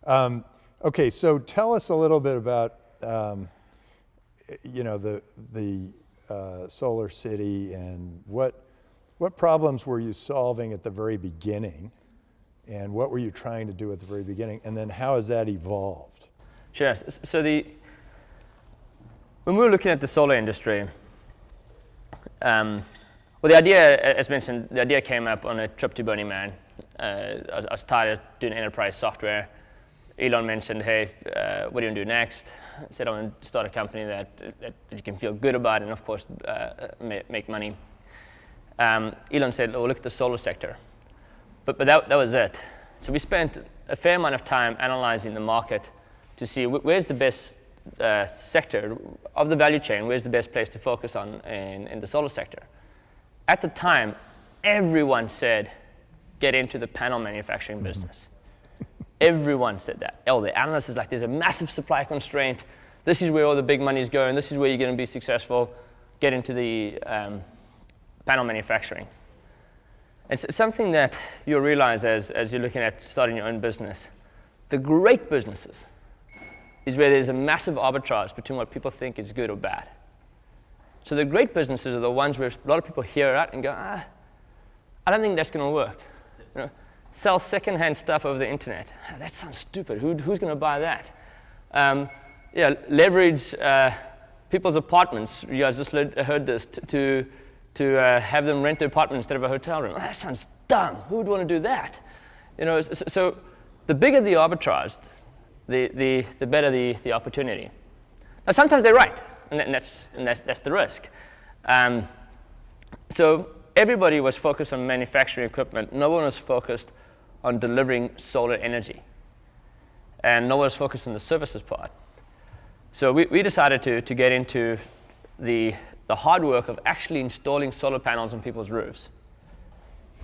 Okay, so tell us a little bit about the SolarCity and what problems were you solving at the very beginning, and what were you trying to do at the very beginning, and then how has that evolved? Sure. So when we were looking at the solar industry, well, the idea, as mentioned, the idea came up on a trip to Burning Man. I was tired of doing enterprise software. Elon mentioned, hey, what do you want to do next? I said, I want to start a company that you can feel good about and, of course, make money. Elon said, oh, look at the solar sector. But that was it. So we spent a fair amount of time analyzing the market to see where's the best sector of the value chain, where's the best place to focus on in the solar sector. At the time, everyone said, get into the panel manufacturing business. Everyone said that. Oh, the analyst is like, there's a massive supply constraint. This is where all the big money is going. This is where you're going to be successful. Get into the panel manufacturing. It's something that you'll realize as you're looking at starting your own business. The great businesses is where there's a massive arbitrage between what people think is good or bad. So the great businesses are the ones where a lot of people hear it and go, I don't think that's going to work. Sell secondhand stuff over the internet. That sounds stupid. Who's going to buy that? Leverage people's apartments. You guys just heard this to have them rent their apartment instead of a hotel room. That sounds dumb. Who would want to do that? So the bigger the arbitrage, the better the opportunity. Now sometimes they're right, and that's the risk. So everybody was focused on manufacturing equipment. No one was focused on delivering solar energy. And no one was focused on the services part. So we decided to get into the hard work of actually installing solar panels on people's roofs.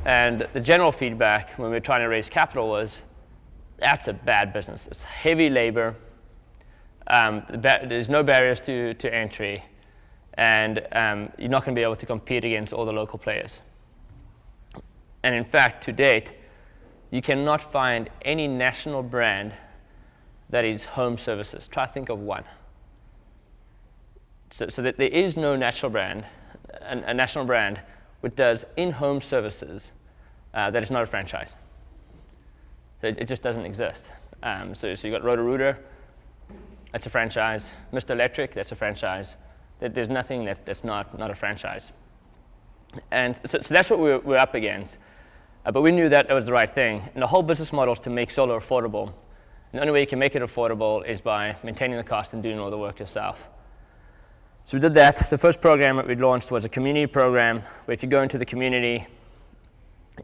And the general feedback when we were trying to raise capital was, that's a bad business. It's heavy labor. There's no barriers to entry. And you're not going to be able to compete against all the local players. And in fact, to date, you cannot find any national brand that is home services. Try to think of one. So that there is no national brand, a national brand which does in-home services that is not a franchise. It just doesn't exist. So you've got Roto-Rooter, that's a franchise. Mr. Electric, that's a franchise. There's nothing that's not a franchise. And so that's what we're up against. But we knew that was the right thing. And the whole business model is to make solar affordable. And the only way you can make it affordable is by maintaining the cost and doing all the work yourself. So we did that. The first program that we launched was a community program where if you go into the community,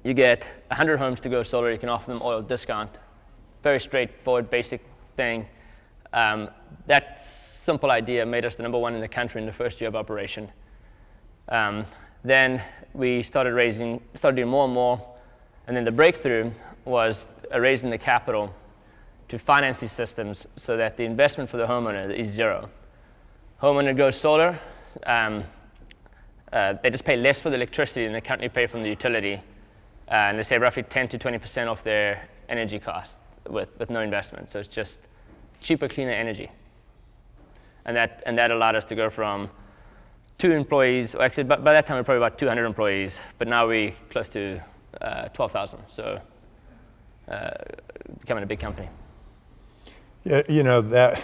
you get 100 homes to go solar. You can offer them oil discount. Very straightforward, basic thing. That simple idea made us the #1 in the country in the first year of operation. Then we started doing more and more. And then the breakthrough was raising the capital to finance these systems so that the investment for the homeowner is zero. Homeowner goes solar, they just pay less for the electricity than they currently pay from the utility. And they save roughly 10 to 20% off their energy cost with no investment. So it's just cheaper, cleaner energy. And that allowed us to go from 2 employees, or actually by that time we were probably about 200 employees, but now we're close to 12,000, so becoming a big company. Yeah, that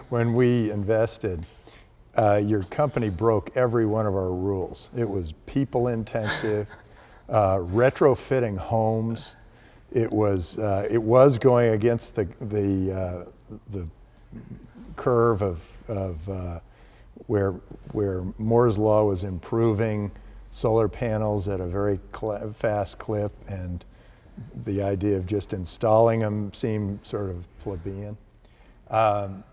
when we invested, your company broke every one of our rules. It was people intensive, retrofitting homes. It was going against the curve of where Moore's law was improving solar panels at a very fast clip, and the idea of just installing them seemed sort of plebeian.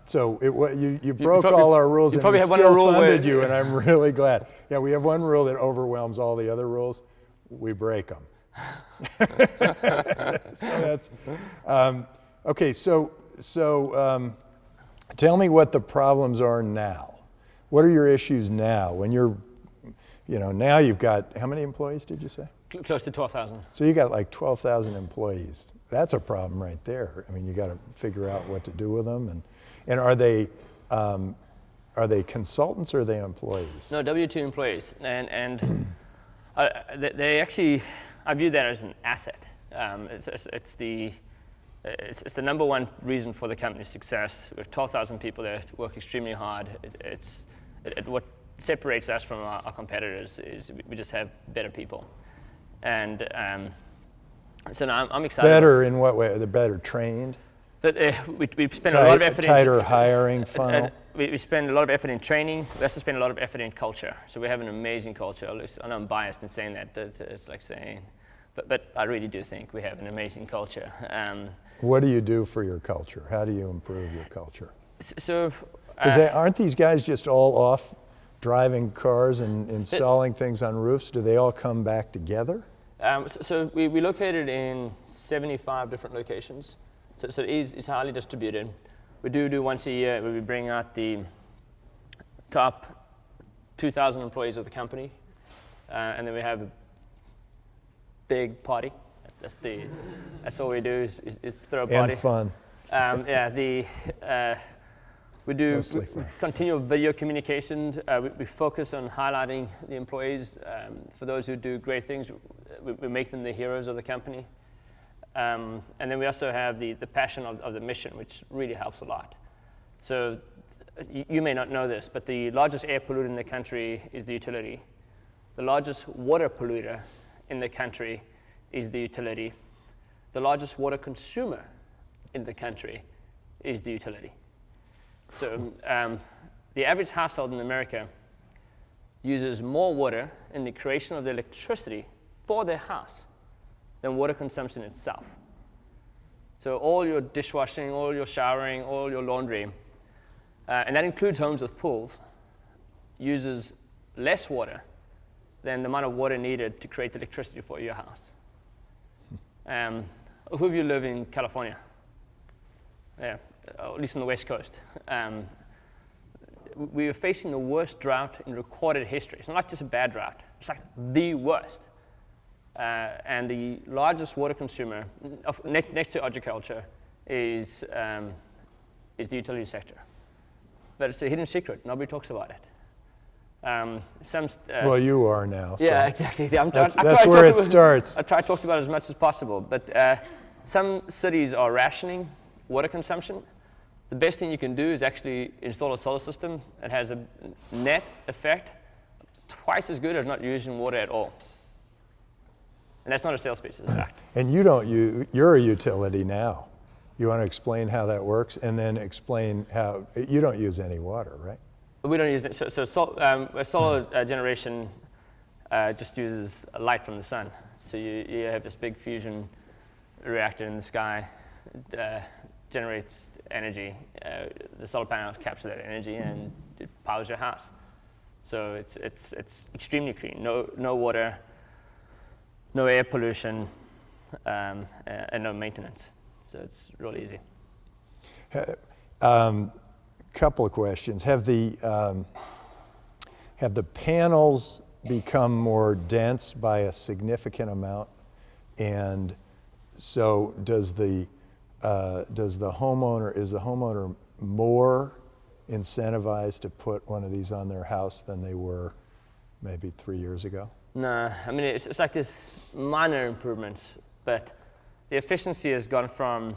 So you broke all our rules, and we still funded you, and I'm really glad. Yeah, we have one rule that overwhelms all the other rules. We break them. So that's okay. So tell me what the problems are now. What are your issues now? When you're, now you've got, how many employees did you say? Close to 12,000. So you got like 12,000 employees. That's a problem right there. I mean, you got to figure out what to do with them. And are they consultants or are they employees? No, W-2 employees. And they actually, I view that as an asset. It's the number one reason for the company's success. We have 12,000 people that work extremely hard. What separates us from our competitors is we just have better people. And so now I'm excited. Better in what way? They're better trained? We've spent a lot of effort tighter hiring funnel? We spend a lot of effort in training. We also spend a lot of effort in culture. So we have an amazing culture. I know I'm biased in saying that. It's like saying, but I really do think we have an amazing culture. What do you do for your culture? How do you improve your culture? So, because aren't these guys just all off driving cars and installing things on roofs? Do they all come back together? So we located in 75 different locations. So it's highly distributed. We do once a year where we bring out the top 2,000 employees of the company, and then we have a big party. That's all we do is throw a party. And fun. We do continual video communication. We focus on highlighting the employees. For those who do great things, we make them the heroes of the company. And then we also have the passion of the mission, which really helps a lot. So you may not know this, but the largest air polluter in the country is the utility. The largest water polluter in the country is the utility. The largest water consumer in the country is the utility. So the average household in America uses more water in the creation of the electricity for their house than water consumption itself. So all your dishwashing, all your showering, all your laundry, and that includes homes with pools, uses less water than the amount of water needed to create the electricity for your house. Who of you live in California? Yeah, at least on the West Coast. We are facing the worst drought in recorded history. It's not just a bad drought, it's like the worst. And the largest water consumer, next to agriculture, is the utility sector. But it's a hidden secret. Nobody talks about it. Well, you are now. So yeah, exactly. that's where it starts. I try to talk about it as much as possible. But some cities are rationing water consumption. The best thing you can do is actually install a solar system that has a net effect twice as good as not using water at all. And that's not a sales pitch, it's a fact. And you're a utility now. You want to explain how that works, and then explain how you don't use any water, right? We don't use it. So solar generation just uses light from the sun. So you have this big fusion reactor in the sky, generates energy. The solar panels capture that energy and it powers your house. So it's extremely clean. No water, no air pollution, and no maintenance. So it's really easy. Couple of questions. Have the panels become more dense by a significant amount? And so is the homeowner more incentivized to put one of these on their house than they were maybe 3 years ago? No, I mean, it's like this minor improvements, but the efficiency has gone from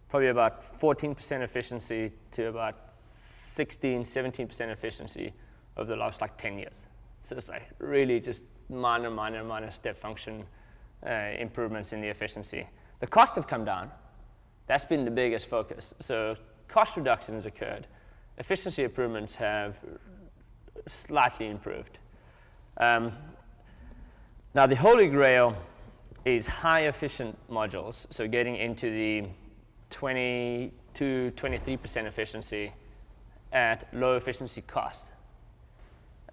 probably about 14% efficiency to about 17% efficiency over the last like 10 years. So it's like really just minor step function improvements in the efficiency. The costs have come down. That's been the biggest focus. So cost reductions occurred. Efficiency improvements have slightly improved. Now the holy grail is high efficient modules. So getting into the 22-23% efficiency at low efficiency cost.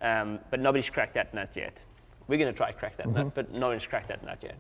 But nobody's cracked that nut yet. We're going to try to crack that nut, but nobody's cracked that nut yet.